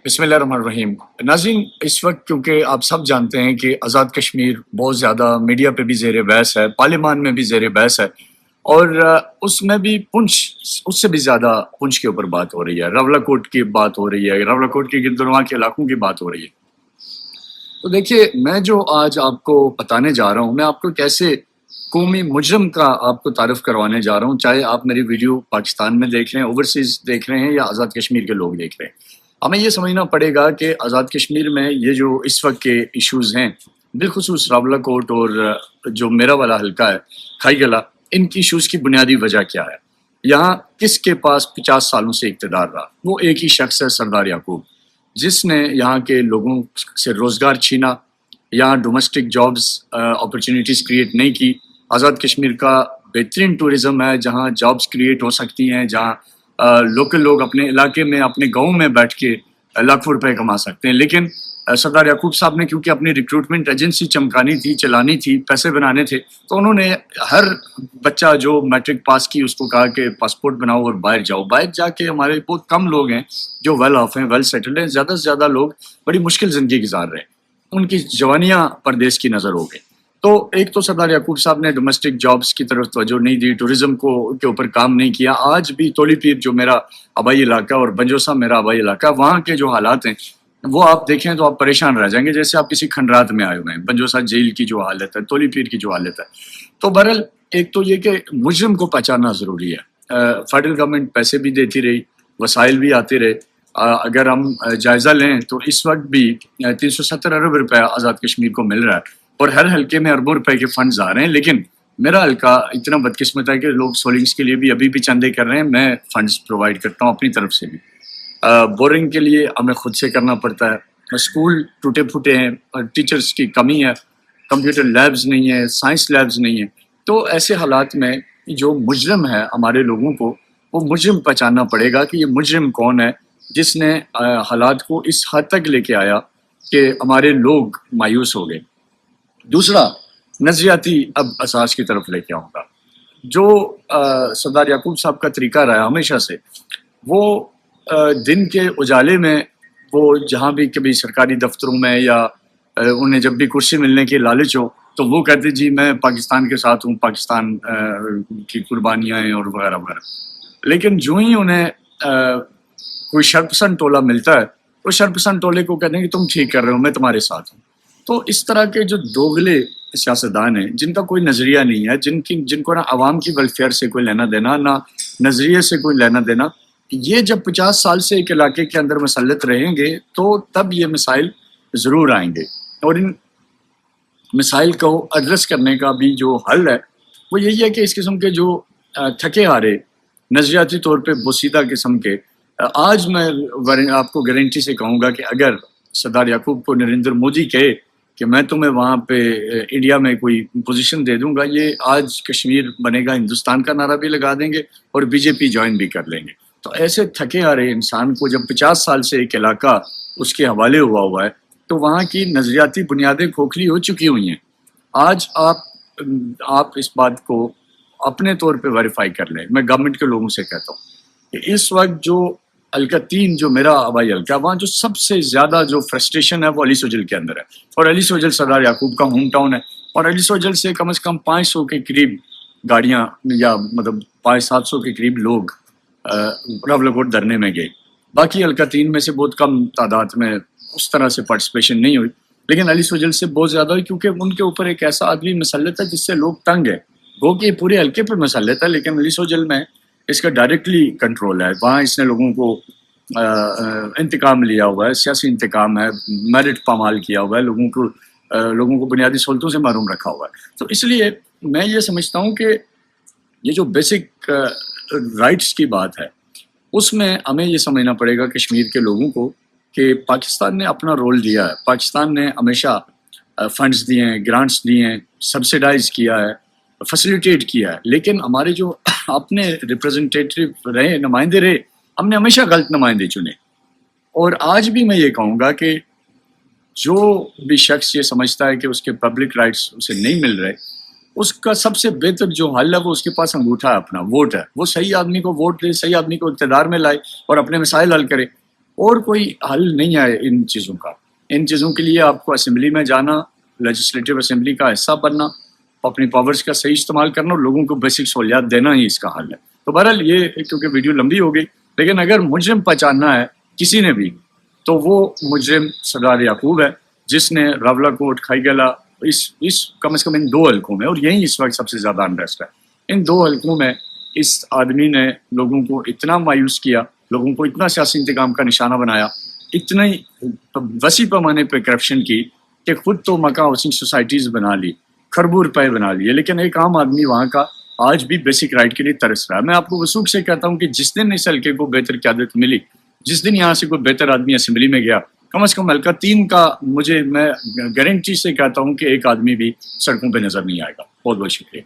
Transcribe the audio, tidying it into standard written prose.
بسم اللہ الرحمن الرحیم۔ ناظرین، اس وقت کیونکہ آپ سب جانتے ہیں کہ آزاد کشمیر بہت زیادہ میڈیا پہ بھی زیر بحث ہے، پارلیمان میں بھی زیر بحث ہے، اور اس میں بھی اس سے بھی زیادہ پنچ کے اوپر بات ہو رہی ہے، راولا کوٹ کی بات ہو رہی ہے، راولا کوٹ کے گردنواں کے علاقوں کی بات ہو رہی ہے۔ تو دیکھیے، میں جو آج آپ کو بتانے جا رہا ہوں، میں آپ کو کیسے قومی مجرم کا آپ کو تعارف کروانے جا رہا ہوں، چاہے آپ میری ویڈیو پاکستان میں دیکھ رہے ہیں، اوورسیز دیکھ رہے ہیں، یا آزاد کشمیر کے لوگ دیکھ رہے ہیں۔ ہمیں یہ سمجھنا پڑے گا کہ آزاد کشمیر میں یہ جو اس وقت کے ایشوز ہیں، بالخصوص راولا کوٹ اور جو میرا والا حلقہ ہے کھائی گلا، ان کی ایشوز کی بنیادی وجہ کیا ہے؟ یہاں کس کے پاس 50 سالوں سے اقتدار رہا؟ وہ ایک ہی شخص ہے، سردار یعقوب، جس نے یہاں کے لوگوں سے روزگار چھینا، یہاں ڈومیسٹک جابز اپرچونیٹیز کریٹ نہیں کی۔ آزاد کشمیر کا بہترین ٹورزم ہے، جہاں جابز کریٹ ہو سکتی ہیں، جہاں لوکل لوگ اپنے علاقے میں، اپنے گاؤں میں بیٹھ کے لاکھوں روپے کما سکتے ہیں۔ لیکن سردار یعقوب صاحب نے کیونکہ اپنی ریکروٹمنٹ ایجنسی چمکانی تھی، چلانی تھی، پیسے بنانے تھے، تو انہوں نے ہر بچہ جو میٹرک پاس کی اس کو کہا کہ پاسپورٹ بناؤ اور باہر جاؤ۔ باہر جا کے ہمارے بہت کم لوگ ہیں جو ویل آف ہیں، ویل سیٹلڈ ہیں، زیادہ سے زیادہ لوگ بڑی مشکل زندگی گزار رہے ہیں، ان کی جوانیاں پردیس کی نظر ہو گئی۔ تو ایک تو سردار یعقوب صاحب نے ڈومیسٹک جابز کی طرف توجہ نہیں دی، ٹورزم کو کے اوپر کام نہیں کیا۔ آج بھی تولی پیر جو میرا آبائی علاقہ اور بنجوسا میرا آبائی علاقہ، وہاں کے جو حالات ہیں وہ آپ دیکھیں تو آپ پریشان رہ جائیں گے، جیسے آپ کسی کھنڈرات میں آئے ہوئے ہیں۔ بنجوسا جیل کی جو حالت ہے، تولی پیر کی جو حالت ہے، تو بہرحال ایک تو یہ کہ مجرم کو پہچاننا ضروری ہے۔ فیڈرل گورنمنٹ پیسے بھی دیتی رہی، وسائل بھی آتے رہے۔ اگر ہم جائزہ لیں تو اس وقت بھی 370 ارب روپے آزاد کشمیر کو مل رہا ہے، اور ہر حلقے میں اربوں روپے کے فنڈز آ رہے ہیں۔ لیکن میرا حلقہ اتنا بدقسمت ہے کہ لوگ سولنگس کے لیے بھی ابھی بھی چندے کر رہے ہیں، میں فنڈز پرووائڈ کرتا ہوں اپنی طرف سے بھی۔ بورنگ کے لیے ہمیں خود سے کرنا پڑتا ہے، اسکول ٹوٹے پھوٹے ہیں، ٹیچرز کی کمی ہے، کمپیوٹر لیبز نہیں ہیں، سائنس لیبز نہیں ہیں۔ تو ایسے حالات میں جو مجرم ہے ہمارے لوگوں کو، وہ مجرم پہچاننا پڑے گا کہ یہ مجرم کون ہے جس نے حالات کو اس حد تک لے کے آیا کہ ہمارے لوگ مایوس ہو گئے۔ دوسرا، نظریاتی اب اساس کی طرف لے کے آؤں گا۔ جو سردار یعقوب صاحب کا طریقہ رہا ہمیشہ سے، وہ دن کے اجالے میں وہ جہاں بھی کبھی سرکاری دفتروں میں یا انہیں جب بھی کرسی ملنے کی لالچ ہو تو وہ کہتے جی میں پاکستان کے ساتھ ہوں، پاکستان کی قربانیاں ہیں اور وغیرہ وغیرہ۔ لیکن جو ہی انہیں کوئی شرپسند ٹولہ ملتا ہے، وہ شرپسند ٹولے کو کہتے ہیں کہ تم ٹھیک کر رہے ہو، میں تمہارے ساتھ ہوں۔ تو اس طرح کے جو دوغلے سیاستدان ہیں، جن کا کوئی نظریہ نہیں ہے، جن کو نہ عوام کی ویلفیئر سے کوئی لینا دینا، نہ نظریے سے کوئی لینا دینا، یہ جب 50 سال سے ایک علاقے کے اندر مسلط رہیں گے تو تب یہ مسائل ضرور آئیں گے۔ اور ان مسائل کو ایڈریس کرنے کا بھی جو حل ہے وہ یہی ہے کہ اس قسم کے جو تھکے ہارے نظریاتی طور پہ بوسیدہ قسم کے، آج میں آپ کو گارنٹی سے کہوں گا کہ اگر سردار یعقوب کو نریندر مودی کہے کہ میں تمہیں وہاں پہ انڈیا میں کوئی پوزیشن دے دوں گا، یہ آج کشمیر بنے گا ہندوستان کا نعرہ بھی لگا دیں گے اور بی جے پی جوائن بھی کر لیں گے۔ تو ایسے تھکے ہارے انسان کو جب 50 سال سے ایک علاقہ اس کے حوالے ہوا ہے تو وہاں کی نظریاتی بنیادیں کھوکھلی ہو چکی ہوئی ہیں۔ آج آپ اس بات کو اپنے طور پہ ویریفائی کر لیں، میں گورنمنٹ کے لوگوں سے کہتا ہوں کہ اس وقت جو حلقہ 3 جو میرا آبائی حلقہ، وہاں جو سب سے زیادہ جو فرسٹریشن ہے وہ علی سوجل کے اندر ہے، اور علی سوجل سردار یعقوب کا ہوم ٹاؤن ہے، اور علی سوجل سے کم از کم 500 کے قریب گاڑیاں، یا مطلب 500-700 کے قریب لوگ راولا کوٹ دھرنے میں گئے۔ باقی حلقہ 3 میں سے بہت کم تعداد میں اس طرح سے پارٹیسپیشن نہیں ہوئی، لیکن علی سوجل سے بہت زیادہ ہوئی، کیونکہ ان کے اوپر ایک ایسا آدمی مسلط ہے جس سے لوگ تنگ ہے۔ وہ کہ پورے حلقے پہ مسلط ہے، لیکن علی سوجل میں اس کا ڈائریکٹلی کنٹرول ہے، وہاں اس نے لوگوں کو انتقام لیا ہوا ہے، سیاسی انتقام ہے، میرٹ پامال کیا ہوا ہے، لوگوں کو بنیادی سہولتوں سے محروم رکھا ہوا ہے۔ تو اس لیے میں یہ سمجھتا ہوں کہ یہ جو بیسک رائٹس کی بات ہے، اس میں ہمیں یہ سمجھنا پڑے گا کشمیر کے لوگوں کو کہ پاکستان نے اپنا رول دیا ہے، پاکستان نے ہمیشہ فنڈز دیے ہیں، گرانٹس دیے ہیں، سبسیڈائز کیا ہے، فیسیلیٹیٹ کیا ہے، لیکن ہمارے جو اپنے ریپرزنٹیٹیو رہے، نمائندے رہے، ہم نے ہمیشہ غلط نمائندے چنے۔ اور آج بھی میں یہ کہوں گا کہ جو بھی شخص یہ سمجھتا ہے کہ اس کے پبلک رائٹس اسے نہیں مل رہے، اس کا سب سے بہتر جو حل ہے وہ اس کے پاس انگوٹھا ہے، اپنا ووٹ ہے، وہ صحیح آدمی کو ووٹ دے، صحیح آدمی کو اقتدار میں لائے اور اپنے مسائل حل کرے۔ اور کوئی حل نہیں ہے ان چیزوں کا. ان چیزوں کے لیے آپ کو اسمبلی میں جانا، لیجسلیٹو اسمبلی کا حصہ بننا، اپنی پاورز کا صحیح استعمال کرنا اور لوگوں کو بیسک سہولیات دینا ہی اس کا حل ہے. تو بہرحال یہ کیونکہ ویڈیو لمبی ہو گئی، لیکن اگر مجرم پہچاننا ہے کسی نے بھی تو وہ مجرم سردار یعقوب ہے، جس نے راولہ کوٹ، کھائی گلا، اس کم از کم ان 2 حلقوں میں، اور یہی اس وقت سب سے زیادہ انریسٹ ہے، ان 2 حلقوں میں اس آدمی نے لوگوں کو اتنا مایوس کیا، لوگوں کو اتنا سیاسی انتقام کا نشانہ بنایا، اتنی وسیع پیمانے پہ کرپشن کی کہ خود تو مکہ ہاؤسنگ سوسائٹیز بنا لی، کھربوں روپے بنا لیے، لیکن ایک عام آدمی وہاں کا آج بھی بیسک رائٹ کے لیے ترس رہا ہے. میں آپ کو وثوق سے کہتا ہوں کہ جس دن اس حلقے کو بہتر قیادت ملی، جس دن یہاں سے کوئی بہتر آدمی اسمبلی میں گیا، کم از کم حلقہ 3 کا میں گارنٹی سے کہتا ہوں کہ ایک آدمی بھی سڑکوں پہ نظر نہیں آئے گا. بہت بہت شکریہ.